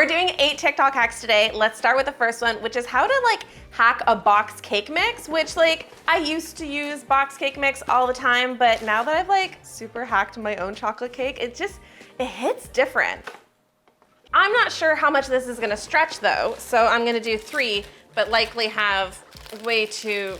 We're doing 8 TikTok hacks today. Let's start with the first one, which is how to like hack a box cake mix, which like I used to use box cake mix all the time, but now that I've like super hacked my own chocolate cake, it hits different. I'm not sure how much this is gonna stretch though, so I'm gonna do 3, but likely have way too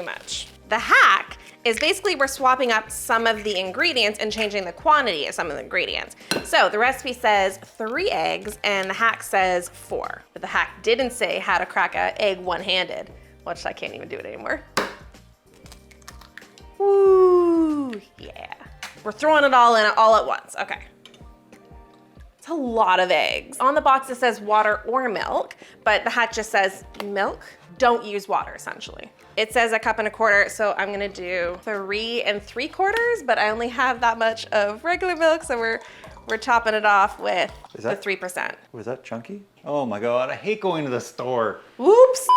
much. The hack is basically we're swapping up some of the ingredients and changing the quantity of some of the ingredients. So the recipe says 3 eggs and the hack says 4. But the hack didn't say how to crack an egg one-handed, which I can't even do it anymore. Ooh, yeah. We're throwing it all in all at once, okay. It's a lot of eggs. On the box it says water or milk, but the hack just says milk. Don't use water, essentially. It says 1.25 cups, so I'm gonna do 3 3/4, but I only have that much of regular milk, so we're topping it off with the 3%. Was that chunky? Oh my God, I hate going to the store. Whoops.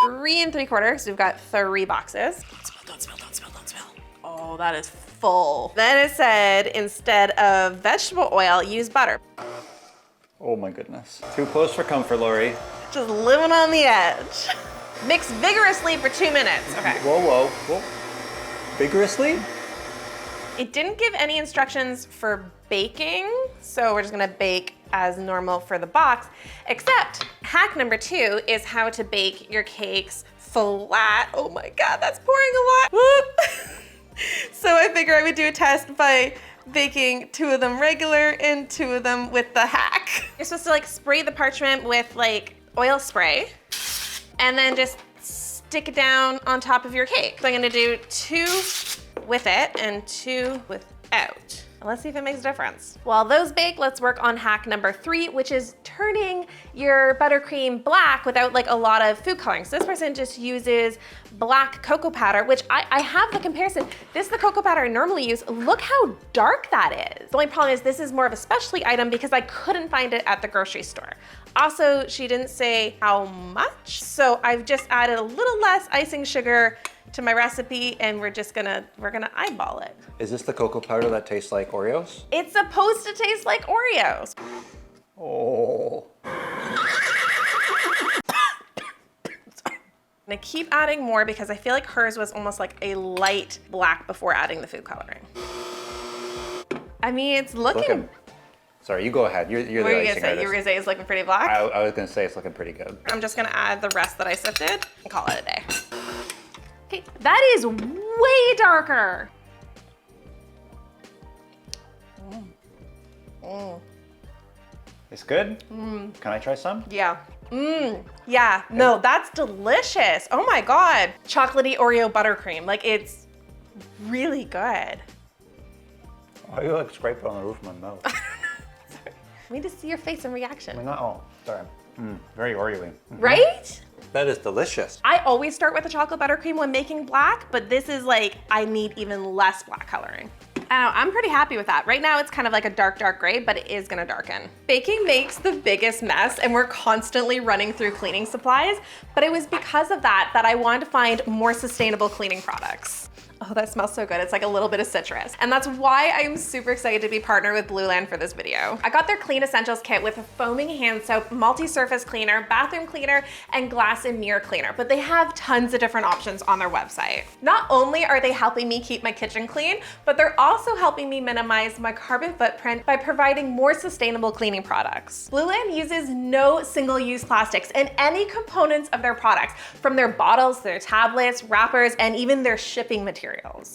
3 3/4, so we've got 3 boxes. Don't spill. Oh, that is full. Then it said, instead of vegetable oil, use butter. Oh my goodness. Too close for comfort, Lori. Just living on the edge. Mix vigorously for 2 minutes. Okay. Whoa. Vigorously? It didn't give any instructions for baking, so we're just gonna bake as normal for the box, except hack number 2 is how to bake your cakes flat. Oh my God, that's pouring a lot. Whoop. So I figure I would do a test by baking 2 of them regular and 2 of them with the hack. You're supposed to like spray the parchment with like oil spray and then just stick it down on top of your cake. So I'm gonna do 2 with it and 2 without. And let's see if it makes a difference. While those bake, let's work on hack number 3, which is turning your buttercream black without like a lot of food coloring. So this person just uses black cocoa powder, which I have the comparison. This is the cocoa powder I normally use. Look how dark that is. The only problem is this is more of a specialty item because I couldn't find it at the grocery store. Also, she didn't say how much, so I've just added a little less icing sugar to my recipe, and we're gonna eyeball it. Is this the cocoa powder that tastes like Oreos? It's supposed to taste like Oreos. Oh. And I keep adding more because I feel like hers was almost like a light black before adding the food coloring. I mean, it's looking. Sorry, you go ahead. You're the icing artist. You were gonna say it's looking pretty black? I was gonna say it's looking pretty good. I'm just gonna add the rest that I sifted and call it a day. Okay, that is way darker. It's good? Can I try some? Yeah. Yeah, no, that's delicious. Oh my God. Chocolatey Oreo buttercream. Like, it's really good. Oh, you like scraped it on the roof of my mouth. Sorry. I need to see your face and reaction. Sorry. Very Oreo-y. Right? That is delicious. I always start with the chocolate buttercream when making black, but this is like, I need even less black coloring. I don't know, I'm pretty happy with that. Right now it's kind of like a dark gray, but it is gonna darken. Baking makes the biggest mess and we're constantly running through cleaning supplies, but it was because of that I wanted to find more sustainable cleaning products. Oh, that smells so good. It's like a little bit of citrus. And that's why I'm super excited to be partnered with Blueland for this video. I got their Clean Essentials kit with a foaming hand soap, multi-surface cleaner, bathroom cleaner, and glass and mirror cleaner, but they have tons of different options on their website. Not only are they helping me keep my kitchen clean, but they're also helping me minimize my carbon footprint by providing more sustainable cleaning products. Blueland uses no single-use plastics in any components of their products, from their bottles, their tablets, wrappers, and even their shipping materials.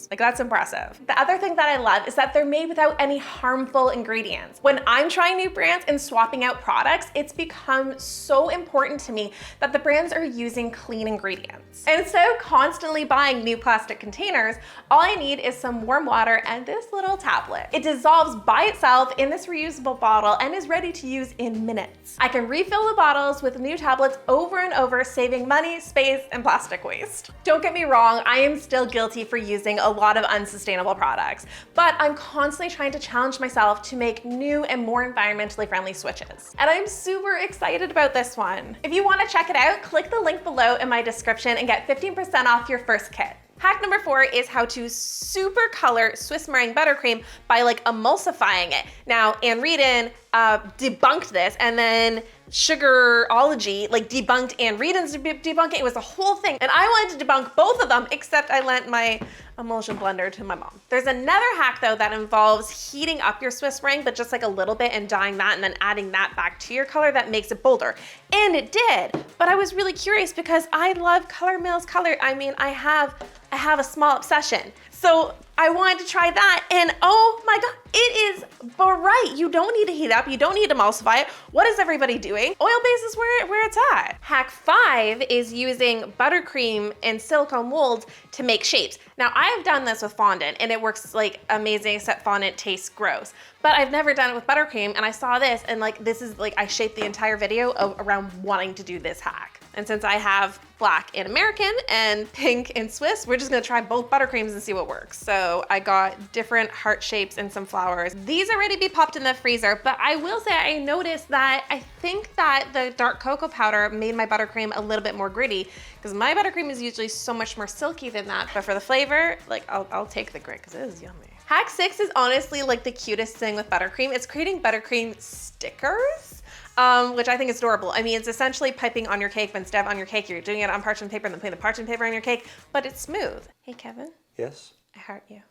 Like, that's impressive. The other thing that I love is that they're made without any harmful ingredients. When I'm trying new brands and swapping out products, it's become so important to me that the brands are using clean ingredients. And instead of constantly buying new plastic containers, all I need is some warm water and this little tablet. It dissolves by itself in this reusable bottle and is ready to use in minutes. I can refill the bottles with new tablets over and over, saving money, space, and plastic waste. Don't get me wrong, I am still guilty for using a lot of unsustainable products, but I'm constantly trying to challenge myself to make new and more environmentally friendly switches. And I'm super excited about this one. If you want to check it out, click the link below in my description and get 15% off your first kit. Hack number 4 is how to super color Swiss meringue buttercream by like emulsifying it. Now, Ann Reedon debunked this, and then Sugarology like debunked and Readings debunked it. It was a whole thing. And I wanted to debunk both of them, except I lent my emulsion blender to my mom. There's another hack though that involves heating up your Swiss ring, but just like a little bit, and dyeing that and then adding that back to your color that makes it bolder. And it did, but I was really curious because I love Color Mills color. I mean, I have a small obsession. So I wanted to try that, and oh my God, it is bright. You don't need to heat up. You don't need to emulsify it. What is everybody doing? Oil base is where it's at. Hack 5 is using buttercream and silicone molds to make shapes. Now I've done this with fondant and it works like amazing, except fondant tastes gross. But I've never done it with buttercream, and I saw this and like, this is like, I shaped the entire video around wanting to do this hack. And since I have black and American and pink and Swiss, we're just gonna try both buttercreams and see what works. So I got different heart shapes and some flowers. These are ready to be popped in the freezer, but I will say I noticed that I think that the dark cocoa powder made my buttercream a little bit more gritty, because my buttercream is usually so much more silky than that. But for the flavor, like I'll take the grit because it is yummy. Hack 6 is honestly like the cutest thing with buttercream. It's creating buttercream stickers. Which I think is adorable. I mean, it's essentially piping on your cake, but instead of on your cake, you're doing it on parchment paper and then putting the parchment paper on your cake, but it's smooth. Hey, Kevin. Yes? I heart you.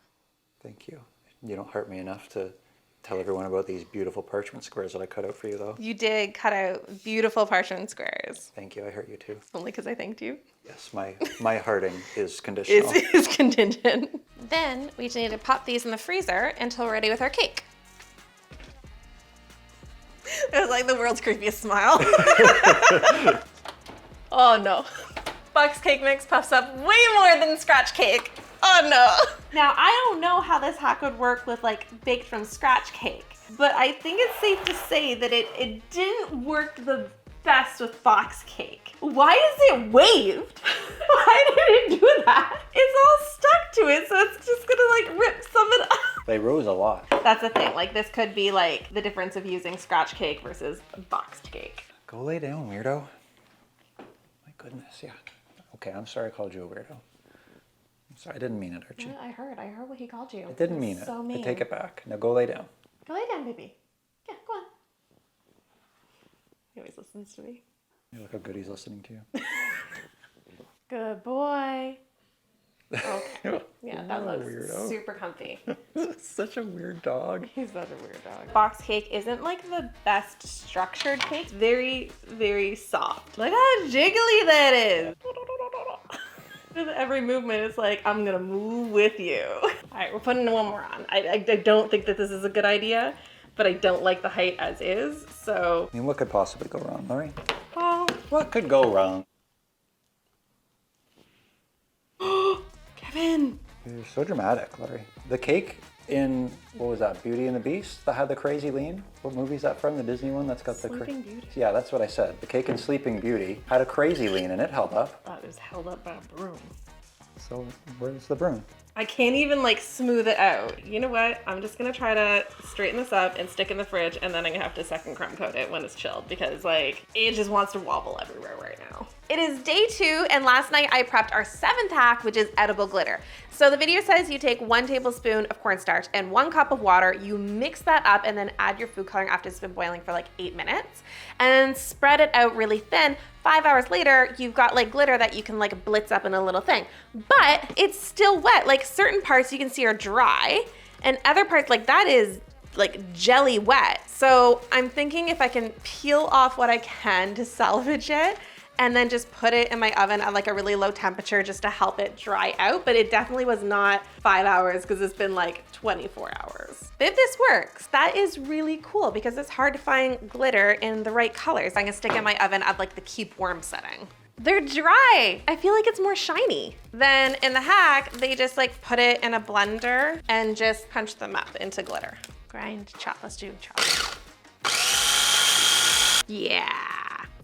Thank you. You don't hurt me enough to tell everyone about these beautiful parchment squares that I cut out for you, though. You did cut out beautiful parchment squares. Thank you. I hurt you, too. Only because I thanked you. Yes, my hearting is conditional. Is contingent. Then we just need to pop these in the freezer until we're ready with our cake. It was like the world's creepiest smile. Oh no. Buck's cake mix puffs up way more than scratch cake. Oh no. Now I don't know how this hack would work with like baked from scratch cake, but I think it's safe to say that it didn't work the best with box cake. Why is it waved? Why did it do that? It's all stuck to it, so it's just gonna like rip some of it up. They rose a lot. That's the thing, like this could be like the difference of using scratch cake versus boxed cake. Go lay down, weirdo. My goodness, yeah. Okay, I'm sorry I called you a weirdo. I'm sorry, I didn't mean it, Archie. Yeah, I heard what he called you. I didn't mean it. So mean. I take it back. Now go lay down. Go lay down, baby. Yeah, go on. He always listens to me. Yeah, look how good he's listening to you. Good boy. Okay. Yeah, that looks weirdo. super comfy. Such a weird dog. He's such a weird dog. Box cake isn't like the best structured cake. Very, very soft. Look how jiggly that is. With every movement, it's like, I'm gonna move with you. All right, we're putting one more on. I don't think that this is a good idea, but I don't like the height as is, so. I mean, what could possibly go wrong, Laurie? Oh. What could go wrong? Kevin. You're so dramatic, Laurie. The cake in, what was that, Beauty and the Beast that had the crazy lean? What movie is that from? The Disney one that's got the Sleeping Beauty. Yeah, that's what I said. The cake in Sleeping Beauty had a crazy lean and it held up. That was held up by a broom. So where's the broom? I can't even like smooth it out. You know what? I'm just gonna try to straighten this up and stick in the fridge, and then I'm gonna have to second crumb coat it when it's chilled, because like it just wants to wobble everywhere right now. It is day 2, and last night I prepped our 7th hack, which is edible glitter. So the video says you take 1 tablespoon of cornstarch and 1 cup of water, you mix that up and then add your food coloring after it's been boiling for like 8 minutes, and spread it out really thin. 5 hours later, you've got like glitter that you can like blitz up in a little thing, but it's still wet. Like certain parts you can see are dry, and other parts like that is like jelly wet. So I'm thinking if I can peel off what I can to salvage it, and then just put it in my oven at like a really low temperature just to help it dry out. But it definitely was not 5 hours, because it's been like 24 hours. But if this works, that is really cool, because it's hard to find glitter in the right colors. I'm gonna stick it in my oven at like the keep warm setting. They're dry. I feel like it's more shiny. Then in the hack, they just like put it in a blender and just punch them up into glitter. Grind, chop, let's do chop. Yeah.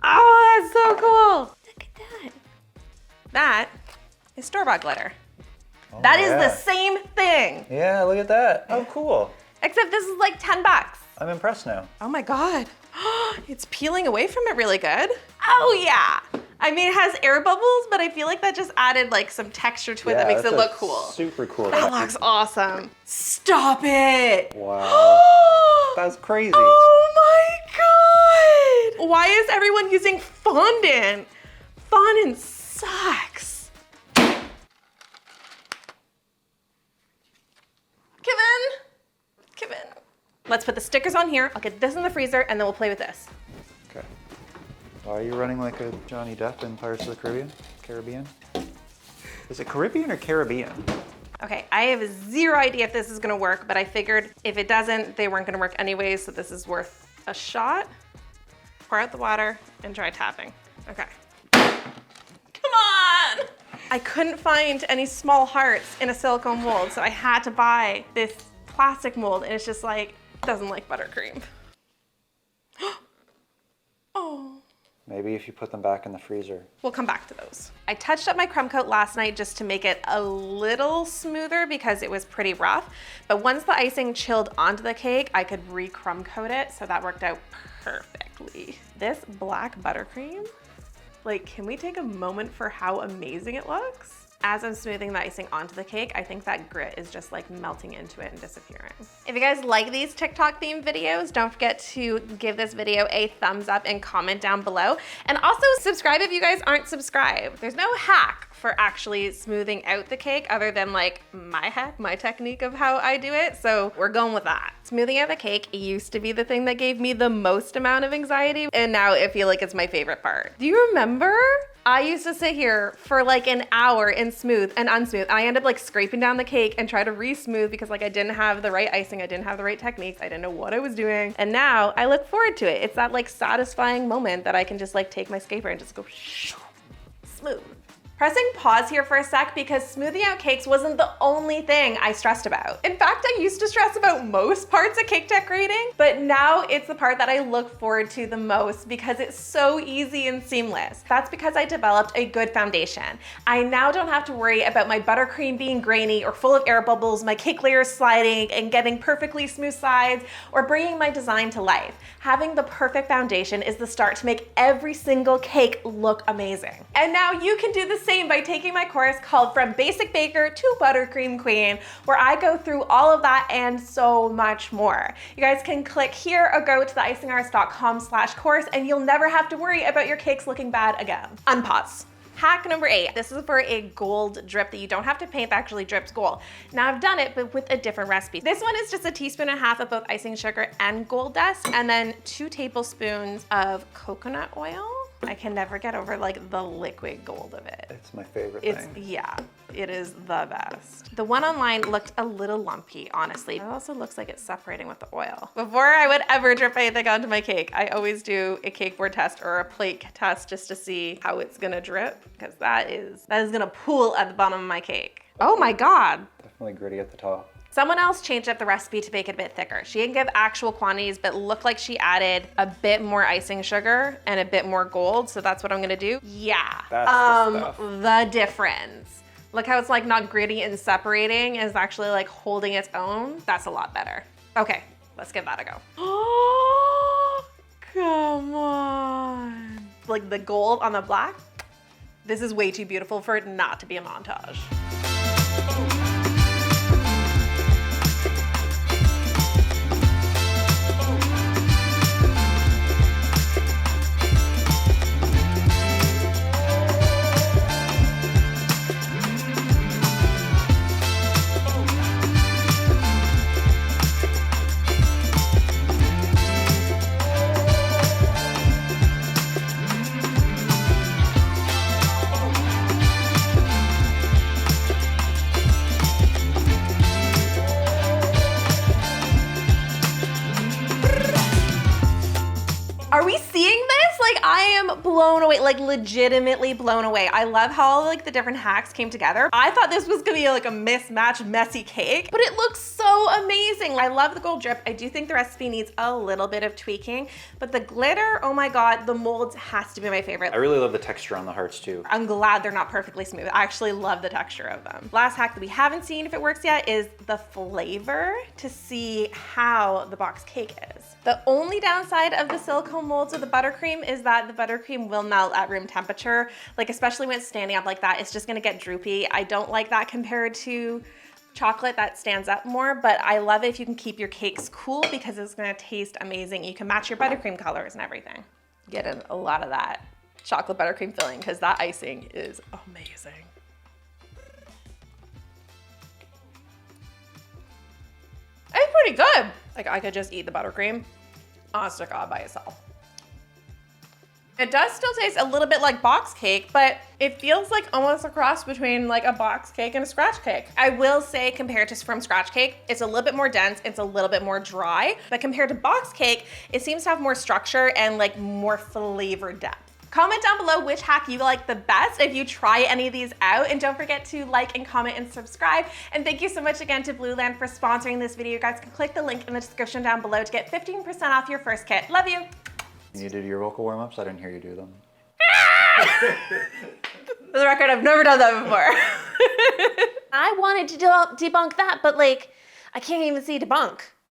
Oh, that's so cool. Look at that. That is store-bought glitter. Oh, that is the same thing. Yeah, look at that. Oh, cool. Except this is like 10 bucks. I'm impressed now. Oh my God. It's peeling away from it really good. Oh yeah. I mean, it has air bubbles, but I feel like that just added like some texture to it that makes it look cool. Super cool. That looks awesome. Stop it. Wow. That's crazy. Oh is everyone using fondant? Fondant sucks. Kevin. Let's put the stickers on here. I'll get this in the freezer and then we'll play with this. Okay. Why are you running like a Johnny Depp in Pirates of the Caribbean? Caribbean? Is it Caribbean or Caribbean? Okay, I have zero idea if this is gonna work, but I figured if it doesn't, they weren't gonna work anyways, so this is worth a shot. Pour out the water and try tapping. Okay. Come on! I couldn't find any small hearts in a silicone mold, so I had to buy this plastic mold, and it's just like, doesn't like buttercream. Oh. Maybe if you put them back in the freezer. We'll come back to those. I touched up my crumb coat last night just to make it a little smoother because it was pretty rough. But once the icing chilled onto the cake, I could re-crumb coat it, so that worked out perfectly. This black buttercream, like, can we take a moment for how amazing it looks? As I'm smoothing the icing onto the cake, I think that grit is just like melting into it and disappearing. If you guys like these TikTok themed videos, don't forget to give this video a thumbs up and comment down below. And also subscribe if you guys aren't subscribed. There's no hack for actually smoothing out the cake other than like my hack, my technique of how I do it. So we're going with that. Smoothing out the cake used to be the thing that gave me the most amount of anxiety, and now I feel like it's my favorite part. Do you remember? I used to sit here for like an hour and smooth and unsmooth. I ended up like scraping down the cake and try to re-smooth because like I didn't have the right icing, I didn't have the right techniques, I didn't know what I was doing. And now I look forward to it. It's that like satisfying moment that I can just like take my scraper and just go smooth. Pressing pause here for a sec because smoothing out cakes wasn't the only thing I stressed about. In fact, I used to stress about most parts of cake decorating, but now it's the part that I look forward to the most because it's so easy and seamless. That's because I developed a good foundation. I now don't have to worry about my buttercream being grainy or full of air bubbles, my cake layers sliding and getting perfectly smooth sides, or bringing my design to life. Having the perfect foundation is the start to make every single cake look amazing. And now you can do the same by taking my course called From Basic Baker to Buttercream Queen, where I go through all of that and so much more. You guys can click here or go to theicingartist.com/course and you'll never have to worry about your cakes looking bad again. Unpause. Hack number 8. This is for a gold drip that you don't have to paint, that actually drips gold. Now I've done it, but with a different recipe. This one is just a teaspoon and a half of both icing sugar and gold dust, and then 2 tablespoons of coconut oil. I can never get over like the liquid gold of it. It's my favorite thing. Yeah, it is the best. The one online looked a little lumpy, honestly. It also looks like it's separating with the oil. Before I would ever drip anything onto my cake, I always do a cake board test or a plate test just to see how it's gonna drip, because that is gonna pool at the bottom of my cake. Oh my God. Definitely gritty at the top. Someone else changed up the recipe to make it a bit thicker. She didn't give actual quantities, but looked like she added a bit more icing sugar and a bit more gold. So that's what I'm gonna do. Yeah, That's the stuff. The difference. Look how it's like not gritty and separating, is actually like holding its own. That's a lot better. Okay, let's give that a go. Oh, come on. Like the gold on the black. This is way too beautiful for it not to be a montage. Are we seeing this? Like, I am blown away, like legitimately blown away. I love how like the different hacks came together. I thought this was gonna be like a mismatched, messy cake, but it looks so amazing. I love the gold drip. I do think the recipe needs a little bit of tweaking, but the glitter, oh my God, the molds has to be my favorite. I really love the texture on the hearts too. I'm glad they're not perfectly smooth. I actually love the texture of them. Last hack that we haven't seen if it works yet is the flavor to see how the box cake is. The only downside of the silicone molds with the buttercream is that the buttercream will melt at room temperature. Like especially when it's standing up like that, it's just gonna get droopy. I don't like that compared to chocolate that stands up more, but I love it if you can keep your cakes cool because it's gonna taste amazing. You can match your buttercream colors and everything. get in a lot of that chocolate buttercream filling because that icing is amazing. It's pretty good. Like I could just eat the buttercream honest to God by itself. It does still taste a little bit like box cake, but it feels like almost a cross between like a box cake and a scratch cake. I will say compared to from scratch cake, it's a little bit more dense, it's a little bit more dry, but compared to box cake, it seems to have more structure and like more flavor depth. Comment down below which hack you like the best if you try any of these out, and don't forget to like and comment and subscribe. And thank you so much again to Blue Land for sponsoring this video. You guys can click the link in the description down below to get 15% off your first kit. Love you. You did your vocal warm-ups? I didn't hear you do them. For the record, I've never done that before. I wanted to debunk that, but like, I can't even see debunk.